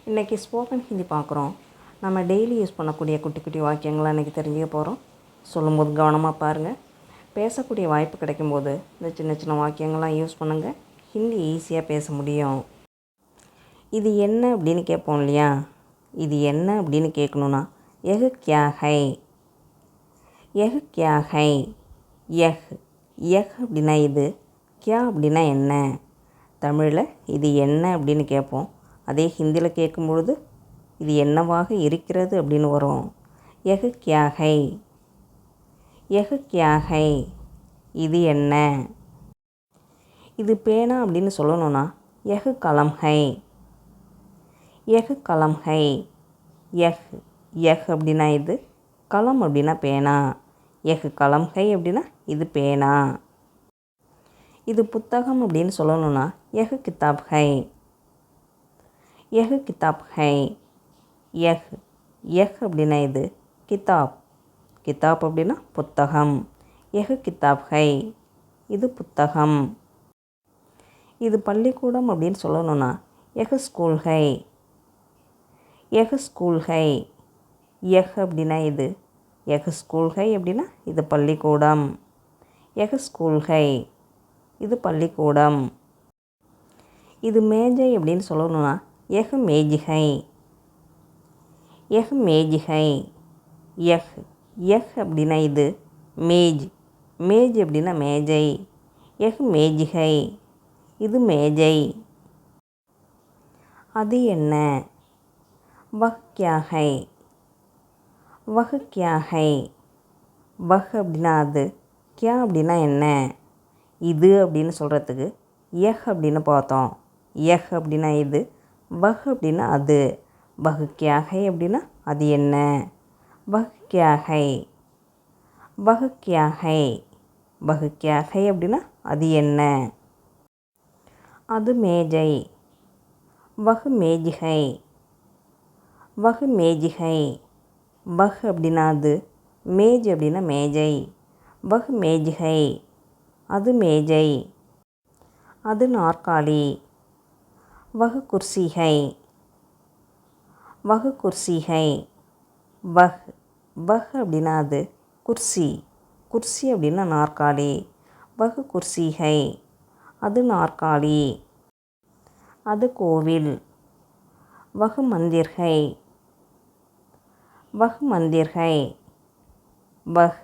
இன்றைக்கி ஸ்போக்கன் ஹிந்தி பார்க்குறோம். நம்ம டெய்லி யூஸ் பண்ணக்கூடிய குட்டி குட்டி வாக்கியங்கள்லாம் இன்றைக்கி தெரிஞ்சுக்க போகிறோம். சொல்லும்போது கவனமாக பாருங்கள். பேசக்கூடிய வாய்ப்பு கிடைக்கும்போது இந்த சின்ன சின்ன வாக்கியங்கள்லாம் யூஸ் பண்ணுங்கள். ஹிந்தி ஈஸியாக பேச முடியும். இது என்ன அப்படின்னு கேட்போம் இல்லையா? இது என்ன அப்படின்னு கேட்கணுன்னா எஹ் கியா ஹை, எஹ் கியா ஹை. எஹ் எஹ் அப்படின்னா இது, கியா அப்படின்னா என்ன. தமிழில் இது என்ன அப்படின்னு கேட்போம். அதே ஹிந்தியில் கேட்கும்பொழுது இது என்னவாக இருக்கிறது அப்படின்னு வரும். எஹ் கியா ஹை, எஹ் கியா ஹை. இது என்ன. இது பேனா அப்படின்னு சொல்லணும்னா எஹ் கலம் ஹை, எஹ் கலம் ஹை. எஹ் எஹ் அப்படின்னா இது, கலம் அப்படின்னா பேனா. எஹ் கலம் ஹை அப்படின்னா இது பேனா. இது புத்தகம் அப்படின்னு சொல்லணும்னா எஹ் கிதாப் ஹை, எஹ் கிதாப் ஹை. எஹ் எஹ் அப்படின்னா இது, கிதாப் கிதாப் அப்படின்னா புத்தகம். எஹ் கிதாப் ஹை, இது புத்தகம். இது பள்ளிக்கூடம் அப்படின்னு சொல்லணும்னா எஹ் ஸ்கூல் ஹை, எஹ் ஸ்கூல் ஹை. எஹ் அப்படின்னா இது, எஹ் ஸ்கூல் ஹை அப்படின்னா இது பள்ளிக்கூடம். எஹ் ஸ்கூல் ஹை, இது பள்ளிக்கூடம். இது மேஜை அப்படின்னு சொல்லணும்னா எஹ் மேஜ் ஹை, எஹ் மேஜ் ஹை. எஹ் எஹ் அப்படின்னா இது, மேஜ் மேஜ் அப்படின்னா மேஜை. எஹ் மேஜ் ஹை, இது மேஜை. அது என்ன. வஹ் கியா ஹை, வஹ் கியா ஹை. வஹ் அப்படின்னா அது, கியா அப்படின்னா என்ன. இது அப்படின்னு சொல்கிறதுக்கு எஹ் அப்படின்னு பார்த்தோம். எஹ் அப்படின்னா இது, வஹ் அப்படின்னா அது. வஹ் கியா ஹை அப்படின்னா அது என்ன. வஹ் கியா ஹை, வஹ் கியா ஹை. வஹ் கியா ஹை அப்படின்னா அது என்ன. அது மேஜை. வஹ் மேஜ் ஹை, வஹ் மேஜ் ஹை. வஹ் அப்படின்னா அது, மேஜ் அப்படின்னா மேஜை. வஹ் மேஜ் ஹை, அது மேஜை. அது நாற்காலி. வஹ் குர்சி ஹை, வஹ் குர்சி ஹை. வஹ் வஹ் அப்படின்னா அது, குர்சி குர்சி அப்படின்னா நாற்காலி. வஹ் குர்சி ஹை, அது நாற்காலி. அது கோவில். வஹ் மந்திர் ஹை, வஹ் மந்திர் ஹை. வஹ்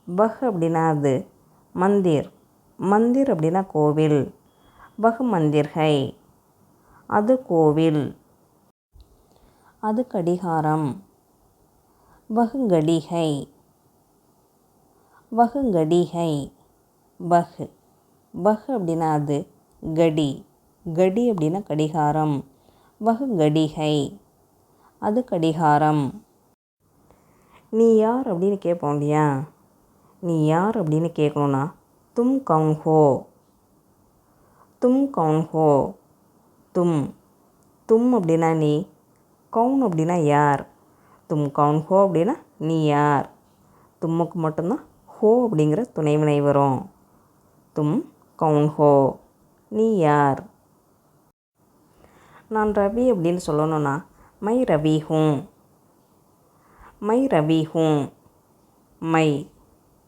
வஹ் அப்படின்னா அது, மந்திர் மந்திர் அப்படின்னா கோவில். வஹ் மந்திர் ஹை, அது கோவில். அது கடிகாரம். வஹ் கடி ஹை, வஹ் கடி ஹை. வஹ் வஹ் அப்படின்னா அது, கடி கடி அப்படின்னா கடிகாரம். வஹ் கடி ஹை, அது கடிகாரம். நீ யார் அப்படின்னு கேட்போம் இல்லையா? நீ யார் அப்படின்னு கேட்கணுன்னா தும் கவுன் ஹோ, தும் கவுன் ஹோ. தும் தும் அப்படின்னா நீ, கவுன் அப்படின்னா யார். தும் கவுன் ஹோ அப்படின்னா நீ யார். தும்முக்கு மட்டும்தான் ஹோ அப்படிங்கிற துணைவினை வரும். தும் கவுன் ஹோ, நீ யார். நான் ரவி அப்படின்னு சொல்லணும்னா my Ravi whom, my Ravi ஹூம். மை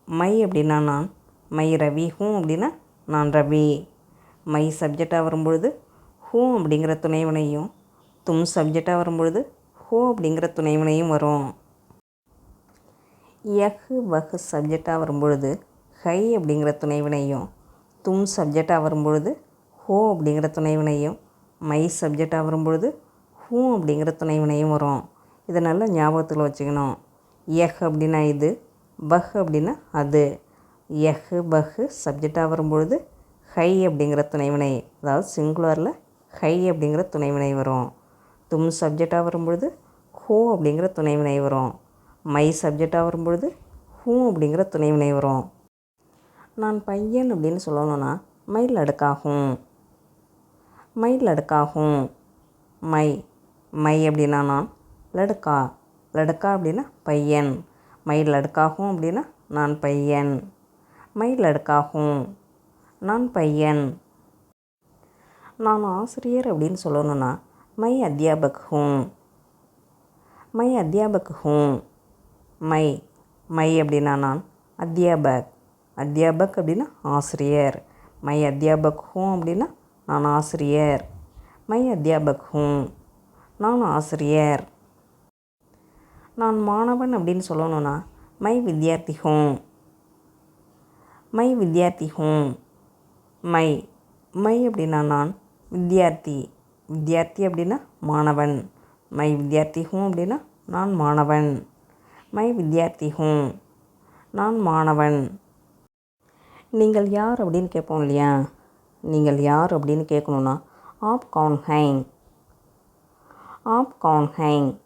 மை அப்படின்னா நான், மை ரவி ஹூம் அப்படின்னா நான் ரவி. மை சப்ஜெக்டாக வரும்பொழுது ஹூம் அப்படிங்கிற துணைவினையும், தும் சப்ஜெக்டாக வரும்பொழுது ஹோ அப்படிங்கிற துணைவினையும் வரும். எஹ் வஹ் சப்ஜெக்டாக வரும்பொழுது ஹை அப்படிங்கிற துணைவினையும், தும் சப்ஜெக்டாக வரும்பொழுது ஹோ அப்படிங்கிற துணைவினையும், மை சப்ஜெக்டாக வரும்பொழுது ஹூ அப்படிங்கிற துணைவினையும் வரும். இதை நல்லா ஞாபகத்தில் வச்சுக்கணும். எஹ் அப்படின்னா இது, வஹ் அப்படின்னா அது. எஹ் வஹ் சப்ஜெக்டாக வரும்பொழுது ஹை அப்படிங்கிற துணைவினை, அதாவது சிங்குலரில் ஹை அப்படிங்கிற துணைவினை வரும். தும் சப்ஜெக்டாக வரும்பொழுது ஹோ அப்படிங்கிற துணைவினை வரும். மை சப்ஜெக்டாக வரும்பொழுது ஹூ அப்படிங்கிற துணைவினை வரும். நான் பையன் அப்படின்னு சொல்லணும்னா மை லடுக்காகும், மை லடுக்காகும். மை மை அப்படின்னா நான், லடுக்கா லடுக்கா அப்படின்னா பையன். மை லடுக்காகும் அப்படின்னா நான் பையன். மை லடுக்காகும், நான் பையன். நான் ஆசிரியர் அப்படின்னு சொல்லணும்னா மை அத்தியாபக் ஹூம். மை அத்தியாபக் ஹூம். மை மை அப்படின்னா நான். அத்தியாபக் அத்தியாபக் அப்படின்னா ஆசிரியர். மை அத்தியாபக் ஹூம் அப்படின்னா நான் ஆசிரியர். மை அத்தியாபக் ஹூம். நான் ஆசிரியர். நான் மாணவன் அப்படின்னு சொல்லணும்னா my Vidyarthi whom. My Vidyarthi ஹூம். மை மை அப்படின்னா நான். வித்யார்த்தி வித்யார்த்தி அப்படின்னா மாணவன். மை வித்யார்த்தி ஹூம் அப்படின்னா நான் மாணவன். மை வித்யார்த்தி ஹூம். நான் மாணவன். நீங்கள் யார் அப்படின்னு கேட்போம் இல்லையா? நீங்கள் யார் அப்படின்னு கேட்கணுன்னா ஆப் கவுன் ஹைங். ஆப் கவுன் ஹைங்.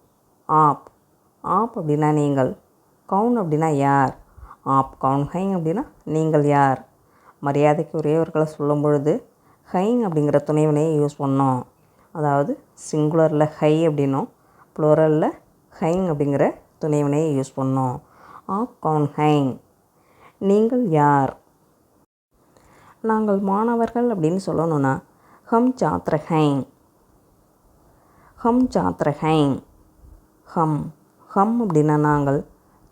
ஆப் ஆப் அப்படின்னா நீங்கள். கவுன் அப்படின்னா யார். ஆப் கவுன் ஹைங் அப்படின்னா நீங்கள் யார். மரியாதைக்கு உரியவர்களை சொல்லும் பொழுது ஹைங் அப்படிங்கிற துணைவினையை யூஸ் பண்ணோம். அதாவது சிங்குலரில் ஹை அப்படின்னும் ப்ளூரலில் ஹைங் அப்படிங்கிற துணைவினையை யூஸ் பண்ணோம். ஆப் கவுன் ஹைங். நீங்கள் யார். நாங்கள் மாணவர்கள் அப்படின்னு சொல்லணுன்னா ஹம் சாத்ர ஹைங். ஹம் சாத்ர ஹைங். ஹம் ஹம் அப்படின்னா நாங்கள்.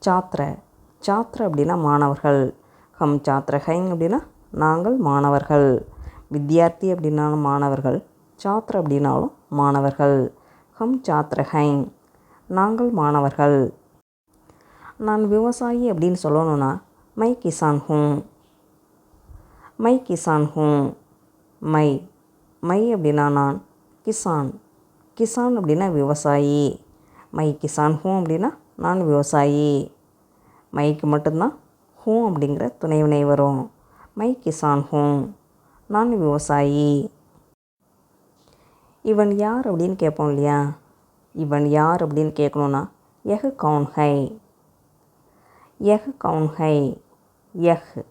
சாத்ர சாத்ர அப்படின்னா மாணவர்கள். ஹம் சாத்ர ஹைங் அப்படின்னா நாங்கள் மாணவர்கள். வித்யார்த்தி அப்படின்னாலும் மாணவர்கள். சாத்ர அப்படின்னாலும் மாணவர்கள். ஹம் சாத்ர ஹைங். நாங்கள் மாணவர்கள். நான் விவசாயி அப்படின்னு சொல்லணுன்னா my Kisan whom. My Kisan ஹூம். மை மை அப்படின்னா நான். கிசான் கிசான் அப்படின்னா விவசாயி. மை கிசான் ஹூம் அப்படின்னா நான் விவசாயி. மைக்கு மட்டும்தான் ஹூம் அப்படிங்கிற துணைவினை வரும். மை கிசான் ஹூம். நான் விவசாயி. இவன் யார் அப்படின்னு கேட்போம் இல்லையா? இவன் யார் அப்படின்னு கேட்கணுன்னா யஹ் கவுன் ஹை. யஹ் கவுன் ஹை. யஹ்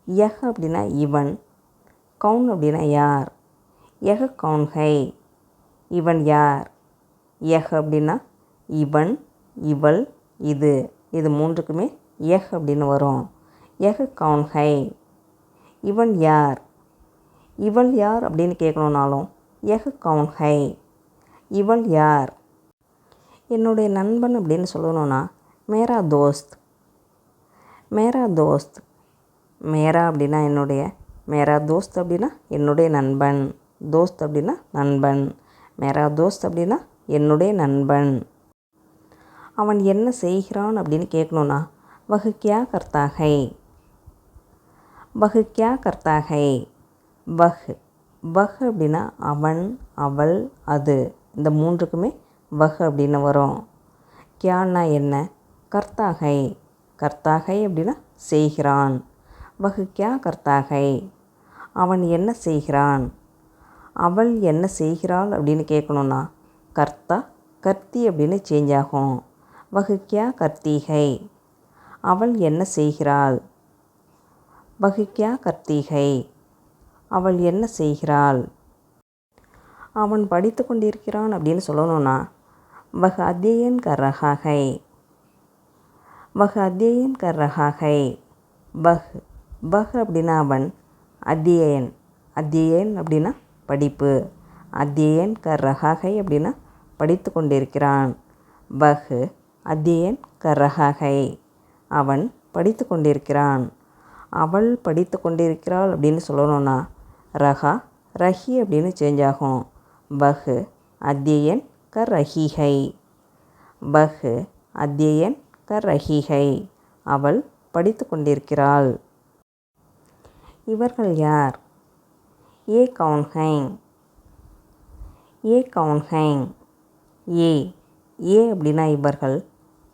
யஹ் அப்படின்னா இவன். கவுன் அப்படின்னா யார். யஹ் கவுன் ஹை. இவன் யார். யஹ் அப்படின்னா இவன் இவள் இது. இது மூன்றுக்குமே யஹ் அப்படின்னு வரும். யஹ் கவுன் ஹை. இவன் யார். இவள் யார் அப்படின்னு கேட்கணுன்னாலும் யஹ் கவுன் ஹை. இவள் யார். என்னுடைய நண்பன் அப்படின்னு சொல்லணுன்னா மேரா தோஸ்த். மேரா தோஸ்த். மேரா அப்படின்னா என்னுடைய. மேரா தோஸ்த் அப்படின்னா என்னுடைய நண்பன். தோஸ்த் அப்படின்னா நண்பன். மேரா தோஸ்த் அப்படின்னா என்னுடைய நண்பன். அவன் என்ன செய்கிறான் அப்படின்னு கேட்கணுன்னா வஹ் கியா கர்த்தா ஹை. வஹ் கியா கர்த்தா ஹை. வஹ் வஹ் அப்படின்னா அவன் அவள் அது. இந்த மூன்றுக்குமே வஹ் அப்படின்னு வரும். கியான்னா என்ன. கர்த்தா ஹை. கர்த்தா ஹை அப்படின்னா செய்கிறான். வஹ் கியா கர்த்தா ஹை. அவன் என்ன செய்கிறான். அவள் என்ன செய்கிறாள் அப்படின்னு கேட்கணுன்னா கர்த்தா கர்த்தி அப்படின்னு சேஞ்ச் ஆகும். வஹ் கியா கர்த்தி ஹை. அவள் என்ன செய்கிறாள். வஹ் கியா கர்த்தி ஹை. அவள் என்ன செய்கிறாள். அவன் படித்து கொண்டிருக்கிறான் அப்படின்னு சொல்லணுன்னா வஹ் அத்தியன் கர் ரஹா ஹை. வஹ் அத்தியன் கர் ரஹா ஹை. வஹ் வஹ் அப்படின்னா அவன். அத்தியன் அத்தியன் அப்படின்னா படிப்பு. அத்தியன் கர் ரஹா ஹை அப்படின்னா படித்து கொண்டிருக்கிறான். வஹ் அத்தியன் கர் ரஹா ஹை. அவன் படித்து கொண்டிருக்கிறான். அவள் படித்து கொண்டிருக்கிறாள் அப்படின்னு சொல்லணுன்னா ரஹா ரஹி அப்படின்னு சேஞ்ச் ஆகும். வஹ் அத்தியன் கர் ரஹி ஹை. வஹ் அத்தியன் கர் ரஹி ஹை. அவள் படித்து கொண்டிருக்கிறாள். இவர்கள் யார். ஏ கவுன் ஹைங். ஏ கவுன் ஹைங். ஏ ஏ அப்படின்னா இவர்கள்.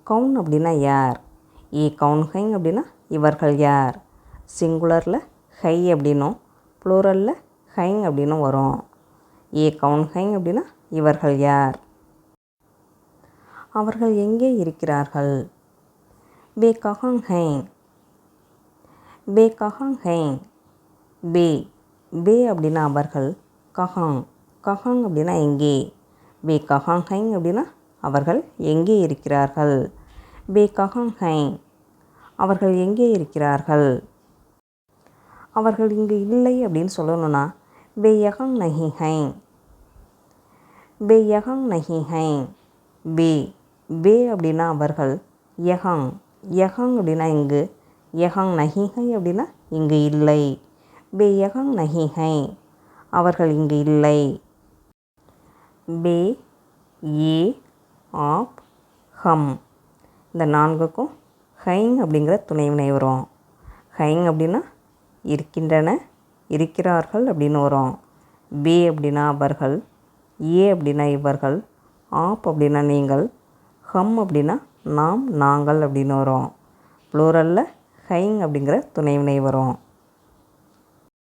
கவுன் அப்படின்னா யார். ஏ கவுன் ஹைங் அப்படின்னா இவர்கள் யார். சிங்குலரில் ஹை அப்படின்னும் ப்ளூரலில் ஹைங் அப்படின்னும் வரும். ஏ கவுன் ஹைங் அப்படின்னா இவர்கள் யார். அவர்கள் எங்கே இருக்கிறார்கள். பே கஹாங் ஹைங். பே கஹாங் ஹைங். பே பே அப்படின்னா அவர்கள். கஹாங் கஹாங் அப்படின்னா எங்கே. பே கஹாங் ஹைங் அப்படின்னா அவர்கள் எங்கே இருக்கிறார்கள். பே கஹாங் ஹைங். அவர்கள் எங்கே இருக்கிறார்கள். அவர்கள் இங்கு இல்லை அப்படின்னு சொல்லணுன்னா பே யஹாங் நஹி ஹைங். பே யஹங் நஹி ஹை. பே பே அப்படின்னா அவர்கள். யஹங் யஹங் அப்படின்னா இங்கு. யஹங் நஹி ஹை அப்படின்னா இங்கு இல்லை. பே யஹங் நஹி ஹை, அவர்கள் இங்கு இல்லை. பே ஏ ஆப் ஹம், இந்த நான்குக்கும் ஹைங் அப்படிங்கிற துணைவினை வரும். ஹைங் அப்படின்னா இருக்கின்றன, இருக்கிறார்கள் அப்படின்னு வரும். பே அப்படின்னா அவர்கள். ஏ அப்படின்னா இவர்கள். ஆப் அப்படின்னா நீங்கள். ஹம் அப்படின்னா நாம், நாங்கள் அப்படின்னு வரும். ப்ளூரலில் ஹைங் அப்படிங்கிற துணைவினை வரும்.